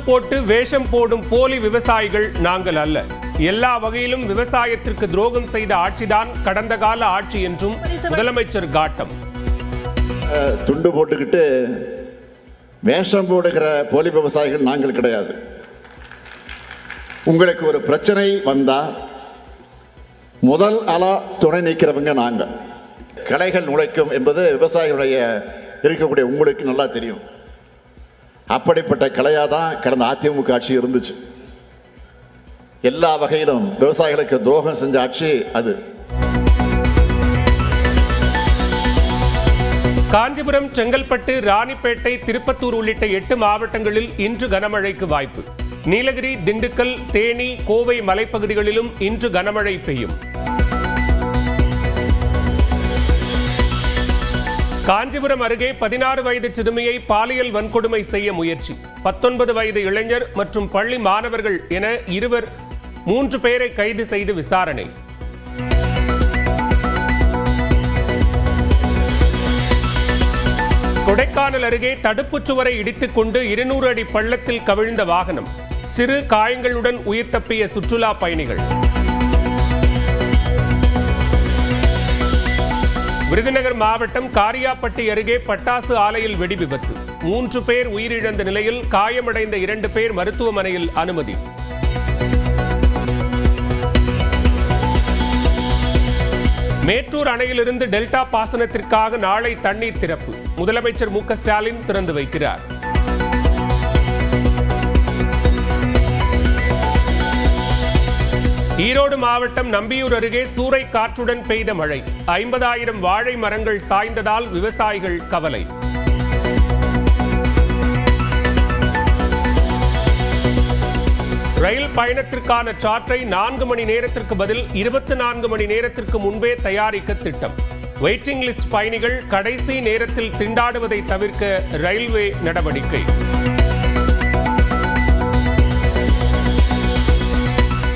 போட்டு வேஷம் போடும் போலி விவசாயிகள் நாங்கள் அல்ல. எல்லா வகையிலும் விவசாயத்திற்கு துரோகம் செய்த ஆட்சிதான் கடந்த கால ஆட்சி என்றும் முதலமைச்சர் காட்டம். துண்டு போட்டுக்கிட்டு வேஷம் போடுகிற போலி விவசாயிகள் நாங்கள் கிடையாது. உங்களுக்கு ஒரு பிரச்சனை வந்தா முதல் ஆளா துணை நீக்கிறவங்க நாங்கள். களைகள் நுழைக்கும் என்பது விவசாயிகளுடைய இருக்கக்கூடிய உங்களுக்கு நல்லா தெரியும். அப்படிப்பட்ட கலையாக தான் கடந்த அதிமுக ஆட்சி இருந்துச்சு. எல்லா வகையிலும் விவசாயிகளுக்கு துரோகம் செஞ்ச ஆட்சி அது. காஞ்சிபுரம், செங்கல்பட்டு, ராணிப்பேட்டை, திருப்பத்தூர் உள்ளிட்ட 8 மாவட்டங்களில் இன்று கனமழைக்கு வாய்ப்பு. நீலகிரி, திண்டுக்கல், தேனி, கோவை மலைப்பகுதிகளிலும் இன்று கனமழை பெய்யும். காஞ்சிபுரம் அருகே 16 வயது சிறுமியை பாலியல் வன்கொடுமை செய்ய முயற்சி. 19 வயது இளைஞர் மற்றும் பள்ளி மாணவர்கள் என 3 பேரை கைது செய்து விசாரணை. கொடைக்கானல் அருகே தடுப்புச் சுவரை இடித்துக் கொண்டு 200 அடி பள்ளத்தில் கவிழ்ந்த வாகனம். சிறு காயங்களுடன் உயிர் தப்பிய சுற்றுலா பயணிகள். விருதுநகர் மாவட்டம் காரியாப்பட்டி அருகே பட்டாசு ஆலையில் வெடி விபத்து. 3 பேர் உயிரிழந்த நிலையில் காயமடைந்த 2 பேர் மருத்துவமனையில் அனுமதி. மேட்டூர் அணையிலிருந்து டெல்டா பாசனத்திற்காக நாளை தண்ணீர் திறப்பு. முதலமைச்சர் மு க ஸ்டாலின் திறந்து வைக்கிறார். ஈரோடு மாவட்டம் நம்பியூர் அருகே சூறை காற்றுடன் பெய்த மழை. 50,000 வாழை மரங்கள் சாய்ந்ததால் விவசாயிகள் கவலை. ரயில் பயணத்திற்கான சார்ட்டை 4 மணி நேரத்திற்கு பதில் 24 மணி நேரத்திற்கு முன்பே தயாரிக்க திட்டம். வெயிட்டிங் லிஸ்ட் பயணிகள் கடைசி நேரத்தில் திண்டாடுவதை தவிர்க்க ரயில்வே நடவடிக்கை.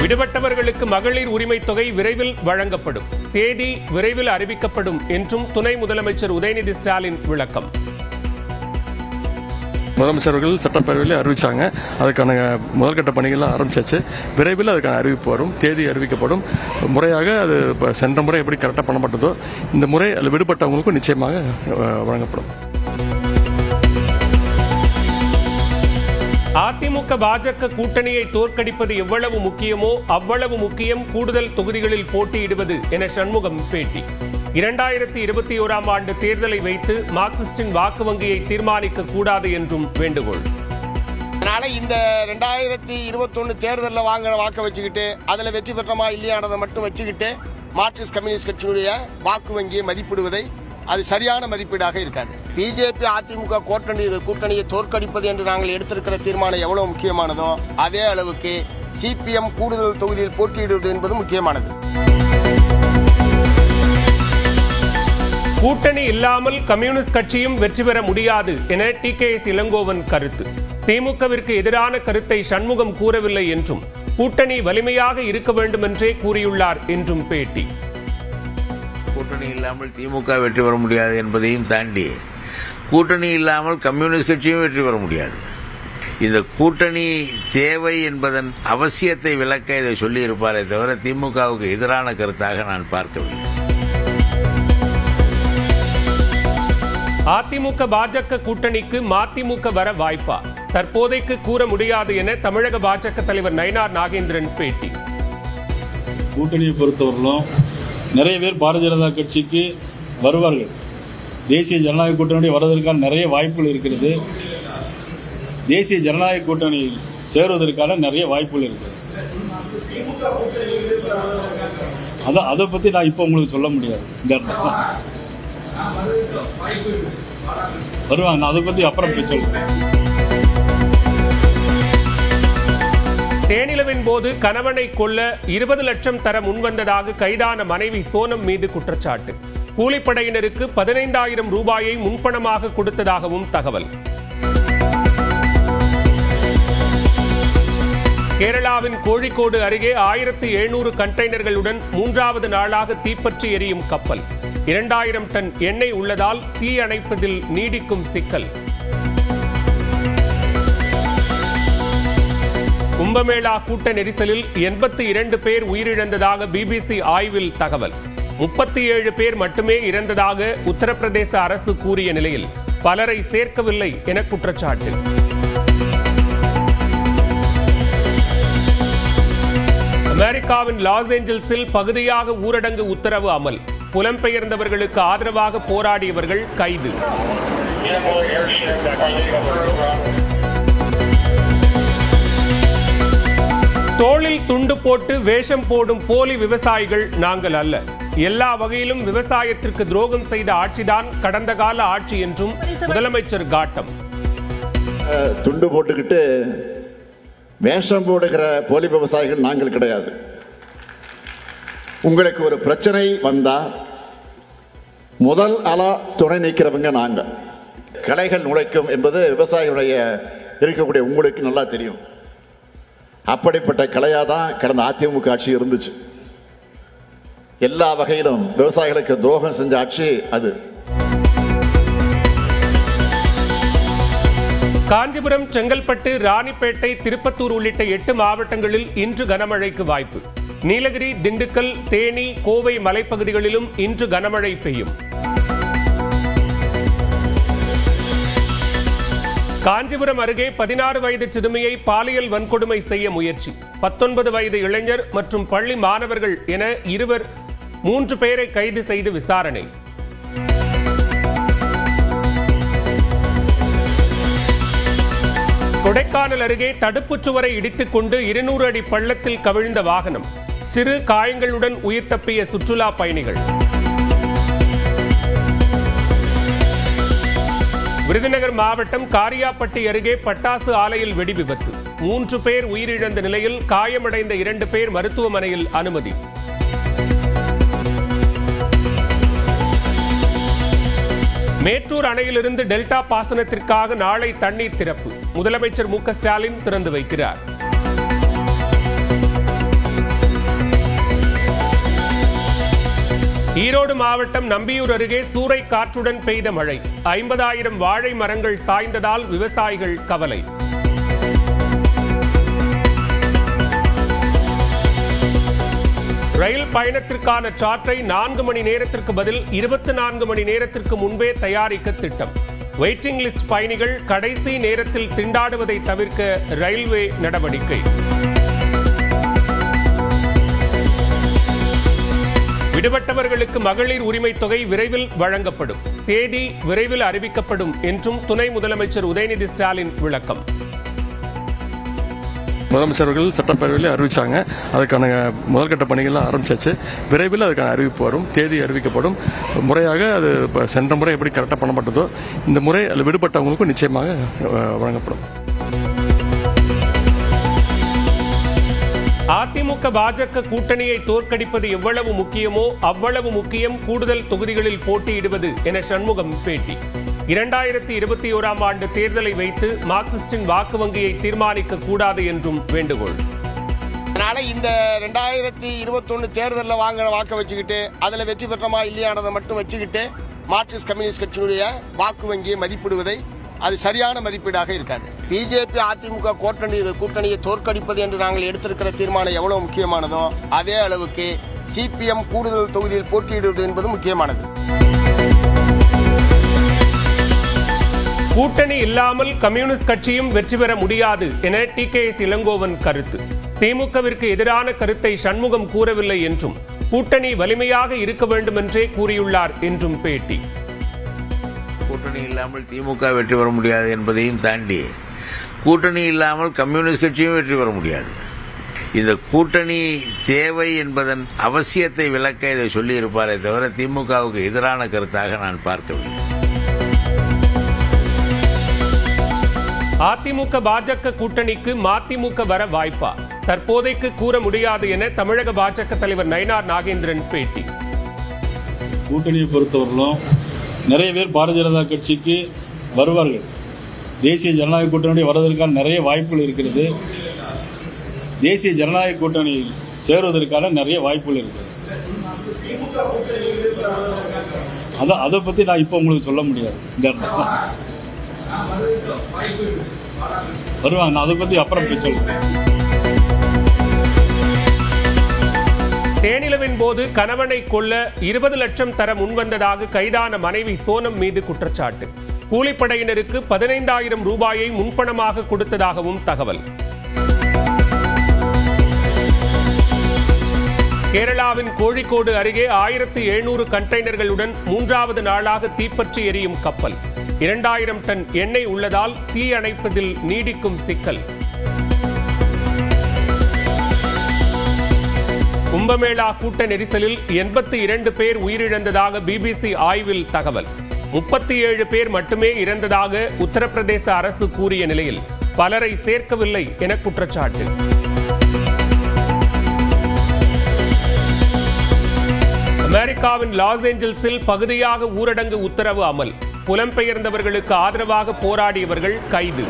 விடுபட்டவர்களுக்கு மகளிர் உரிமை தொகை விரைவில் வழங்கப்படும். தேதி விரைவில் அறிவிக்கப்படும் என்றும் துணை முதலமைச்சர் உதயநிதி ஸ்டாலின் விளக்கம். முதலமைச்சர்கள் சட்டப்பேரவையில் அறிவிச்சாங்க. அதுக்கான முதல்கட்ட பணிகள் ஆரம்பிச்சாச்சு. விரைவில் அதுக்கான அறிவிப்பு வரும். தேதி அறிவிக்கப்படும். முறையாக அது சென்ற முறை எப்படி கரெக்டாக பண்ணப்பட்டதோ இந்த முறை அதில் விடுபட்டவங்களுக்கும் நிச்சயமாக வழங்கப்படும். அதிமுக பாஜக கூட்டணியை தோற்கடிப்பது எவ்வளவு முக்கியமோ அவ்வளவு முக்கியம் கூடுதல் தொகுதிகளில் போட்டியிடுவது என சண்முகம் பேட்டி. 2021ஆம் ஆண்டு தேர்தலை வைத்து மார்க்சிஸ்டின் வாக்கு வங்கியை தீர்மானிக்க கூடாது என்றும் வேண்டுகோள். அதனால இந்த 2021 தேர்தலில் வாங்கின வாக்கை வச்சுக்கிட்டு அதில் வெற்றி பெற்றமா இல்லையானதை மட்டும் வச்சுக்கிட்டு மார்க்சிஸ்ட் கம்யூனிஸ்ட் கட்சியினுடைய வாக்கு வங்கியை மதிப்பிடுவதை அது சரியான மதிப்பீடாக இருக்காது. பிஜேபி அதிமுக கூட்டணியை தோற்கடிப்பது என்று நாங்கள் எடுத்திருக்கிற தீர்மானம் எவ்வளவு முக்கியமானதோ அதே அளவுக்கு சிபிஎம் கூடுதல் தொகுதியில் போட்டியிடுவது என்பது முக்கியமானது. கூட்டணி இல்லாமல் கம்யூனிஸ்ட் கட்சியும் வெற்றி பெற முடியாது என டிகேஎஸ் இளங்கோவன் கருத்து. திமுகவிற்கு எதிரான கருத்தை சண்முகம் கூறவில்லை என்றும் கூட்டணி வலிமையாக இருக்க வேண்டும் என்றே கூறியுள்ளார் என்றும் பேட்டி. கூட்டணி இல்லாமல் திமுக வெற்றி பெற முடியாது என்பதையும் தாண்டி கூட்டணி இல்லாமல் கம்யூனிஸ்ட் கட்சியும் வெற்றி பெற முடியாது. இந்த கூட்டணி தேவை என்பதன் அவசியத்தை விளக்க இதை சொல்லி இருப்பாரே தவிர திமுகவுக்கு எதிரான கருத்தாக நான் பார்க்கவில்லை. அதிமுக பாஜக கூட்டணிக்கு மதிமுக வர வாய்ப்பா? தற்போதைக்கு கூற முடியாது என தமிழக பாஜக தலைவர் நயினார் நாகேந்திரன் பேட்டி. கூட்டணியை பொறுத்தவரையிலும் நிறைய பேர் பாரதிய ஜனதா கட்சிக்கு வருவார்கள். தேசிய ஜனநாயக கூட்டணி வருவதற்கான நிறைய வாய்ப்புகள் இருக்கிறது. தேசிய ஜனநாயக கூட்டணி சேருவதற்கான நிறைய வாய்ப்புகள் இருக்கிறது. அதை பற்றி நான் இப்போ உங்களுக்கு சொல்ல முடியாது. இந்த இடத்துல வருவாங்க. நான் அதை பற்றி அப்புறம் சொல்லுவேன். தேனிலவின் போது கணவனை கொல்ல 20 லட்சம் தர முன்வந்ததாக கைதான மனைவி சோனம் மீது குற்றச்சாட்டு. கூலிப்படையினருக்கு 15,000 ரூபாயை முன்பணமாக கொடுத்ததாகவும் தகவல். கேரளாவின் கோழிக்கோடு அருகே 1700 கண்டெய்னர்களுடன் 3வது நாளாக தீப்பற்றி எரியும் கப்பல். 2000 டன் எண்ணெய் உள்ளதால் தீ அணைப்பதில் நீடிக்கும் சிக்கல். கும்பமேளா கூட்ட நெரிசலில் 82 பேர் உயிரிழந்ததாக பிபிசி ஆய்வில் தகவல். 37 பேர் மட்டுமே இறந்ததாக உத்தரப்பிரதேச அரசு கூறிய நிலையில் பலரை சேர்க்கவில்லை என குற்றச்சாட்டு. அமெரிக்காவின் லாஸ் ஏஞ்சல்ஸில் பகுதியாக ஊரடங்கு உத்தரவு அமல். புலம்பெயர்ந்தவர்களுக்கு ஆதரவாக போராடியவர்கள் கைது. தோளில் துண்டு போட்டு வேஷம் போடும் போலி விவசாயிகள் நாங்கள் அல்ல. எல்லா வகையிலும் விவசாயத்திற்கு துரோகம் செய்த ஆட்சிதான் கடந்த கால ஆட்சி என்றும் முதலமைச்சர் காட்டம். துண்டு போட்டுக்கிட்டு வேஷம் போடுகிற போலி விவசாயிகள் நாங்கள் கிடையாது. உங்களுக்கு ஒரு பிரச்சனை வந்தா முதல் ஆளா துணை நீக்கிறவங்க நாங்க. களைகள் நுழைக்கும் என்பது விவசாயியுடைய இருக்கக்கூடிய உங்களுக்கு நல்லா தெரியும். அப்படிப்பட்ட கலையாக தான் கடந்த அதிமுக ஆட்சி இருந்துச்சு. எல்லா வகையிலும் விவசாயிகளுக்கு துரோகம் செஞ்ச ஆட்சி அது. காஞ்சிபுரம், செங்கல்பட்டு, ராணிப்பேட்டை, திருப்பத்தூர் உள்ளிட்ட 8 மாவட்டங்களில் இன்று கனமழைக்கு வாய்ப்பு. நீலகிரி, திண்டுக்கல், தேனி, கோவை மலைப்பகுதிகளிலும் இன்று கனமழை பெய்யும். காஞ்சிபுரம் அருகே 16 வயது சிறுமியை பாலியல் வன்கொடுமை செய்ய முயற்சி. 19 வயது இளைஞர் மற்றும் பள்ளி மாணவர்கள் என 3 பேரை கைது செய்து விசாரணை. கொடைக்கானல் அருகே தடுப்புச் சுவரை இடித்துக் கொண்டு 200 அடி பள்ளத்தில் கவிழ்ந்த வாகனம். சிறு காயங்களுடன் உயிர் தப்பிய சுற்றுலா பயணிகள். விருதுநகர் மாவட்டம் காரியாப்பட்டி அருகே பட்டாசு ஆலையில் வெடி விபத்து. 3 பேர் உயிரிழந்த நிலையில் காயமடைந்த 2 பேர் மருத்துவமனையில் அனுமதி. மேட்டூர் அணையிலிருந்து டெல்டா பாசனத்திற்காக நாளை தண்ணீர் திறப்பு. முதலமைச்சர் மு.க. ஸ்டாலின் திறந்து வைக்கிறார். ஈரோடு மாவட்டம் நம்பியூர் அருகே சூறை காற்றுடன் பெய்த மழை. 50,000 வாழை மரங்கள் சாய்ந்ததால் விவசாயிகள் கவலை. ரயில் பயணத்திற்கான சார்ட்டை 4 மணி நேரத்திற்கு பதில் 24 மணி நேரத்திற்கு முன்பே தயாரிக்க திட்டம். வெயிட்டிங் லிஸ்ட் பயணிகள் கடைசி நேரத்தில் திண்டாடுவதை தவிர்க்க ரயில்வே நடவடிக்கை. விடுபட்டவர்களுக்கு மகளிர் உரிமை தொகை விரைவில் வழங்கப்படும். தேதி விரைவில் அறிவிக்கப்படும் என்றும் துணை முதலமைச்சர் உதயநிதி ஸ்டாலின் விளக்கம். முதலமைச்சர்கள் சட்டப்பேரவையில் அறிவிச்சாங்க. அதுக்கான முதல்கட்ட பணிகள்லாம் ஆரம்பிச்சாச்சு. விரைவில் அதுக்கான அறிவிப்பு வரும். தேதி அறிவிக்கப்படும். முறையாக அது சென்ற முறை எப்படி கரெக்டாக பண்ணப்பட்டதோ இந்த முறை அதில் விடுபட்டவங்களுக்கும் நிச்சயமாக வழங்கப்படும். அதிமுக பாஜக கூட்டணியை தோற்கடிப்பது எவ்வளவு முக்கியமோ அவ்வளவு முக்கியம் கூடுதல் தொகுதிகளில் போட்டியிடுவது என சண்முகம் பேட்டி. 2021ஆம் ஆண்டு தேர்தலை வைத்து மார்க்சிஸ்டின் வாக்கு வங்கியை தீர்மானிக்க கூடாது என்றும் வேண்டுகோள். அதனால இந்த 2021 தேர்தலில் வாங்கின வாக்கை வச்சுக்கிட்டு அதில் வெற்றி பெற்றமா இல்லையானதை மட்டும் வச்சுக்கிட்டு மார்க்சிஸ்ட் கம்யூனிஸ்ட் கட்சியினுடைய வாக்கு வங்கியை மதிப்பிடுவதை அது சரியான மதிப்பீடாக இருக்காது. பிஜேபி அதிமுக கூட்டணியை தோற்கடிப்பது என்று நாங்கள் எடுத்திருக்கிற தீர்மானம் எவ்வளவு முக்கியமானதோ அதே அளவுக்கு சிபிஎம் கூடுதல் தொகுதியில் போட்டியிடுவது என்பது முக்கியமானது. கூட்டணி இல்லாமல் கம்யூனிஸ்ட் கட்சியும் வெற்றி பெற முடியாது என டிகேஎஸ் இளங்கோவன் கருத்து. திமுகவிற்கு எதிரான கருத்தை சண்முகம் கூறவில்லை என்றும் கூட்டணி வலிமையாக இருக்க வேண்டும் என்றே கூறியுள்ளார் என்றும் பேட்டி. கூட்டணி இல்லாமல் திமுக வெற்றி பெற முடியாது என்பதையும் தாண்டி கூட்டணி இல்லாமல் கம்யூனிஸ்ட் கட்சியும் வெற்றி பெற முடியாது. இந்த கூட்டணி தேவை என்பதன் அவசியத்தை விளக்க இதை சொல்லியிருப்பாரே தவிர திமுகவுக்கு எதிரான கருத்தாக நான் பார்க்கவில்லை. அதிமுக பாஜக கூட்டணிக்கு மதிமுக வர வாய்ப்பா? தற்போதைக்கு கூற முடியாது என தமிழக பாஜக தலைவர் நயினார் நாகேந்திரன் பேட்டி. கூட்டணியை பொறுத்தவரையிலும் நிறைய பேர் பாரதிய ஜனதா கட்சிக்கு வருவார்கள். தேசிய ஜனநாயக கூட்டணி வருவதற்கான நிறைய வாய்ப்புகள் இருக்கிறது. தேசிய ஜனநாயக கூட்டணி சேருவதற்கான நிறைய வாய்ப்புகள் இருக்கிறது. அதை பற்றி நான் இப்போ உங்களுக்கு சொல்ல முடியாது. வருவாங்க, நான் அதை பற்றி அப்புறம் சொல்லுவேன். தேனிலவின் போது கணவனை கொல்ல 20 லட்சம் தர முன்வந்ததாக கைதான மனைவி சோனம் மீது குற்றச்சாட்டு. கூலிப்படையினருக்கு 15,000 ரூபாயை முன்பணமாக கொடுத்ததாகவும் தகவல். கேரளாவின் கோழிக்கோடு அருகே 1700 கண்டெய்னர்களுடன் 3வது நாளாக தீப்பற்றி எரியும் கப்பல். 2000 டன் எண்ணெய் உள்ளதால் தீ அணைப்பதில் நீடிக்கும் சிக்கல். கும்பமேளா கூட்ட நெரிசலில் 82 பேர் உயிரிழந்ததாக பிபிசி ஆய்வில் தகவல். 37 பேர் மட்டுமே இறந்ததாக உத்தரப்பிரதேச அரசு கூறிய நிலையில் பலரை சேர்க்கவில்லை என குற்றச்சாட்டு. அமெரிக்காவின் லாஸ் ஏஞ்சல்ஸில் பகுதியாக ஊரடங்கு உத்தரவு அமல். புலம்பெயர்ந்தவர்களுக்கு ஆதரவாக போராடியவர்கள் கைது.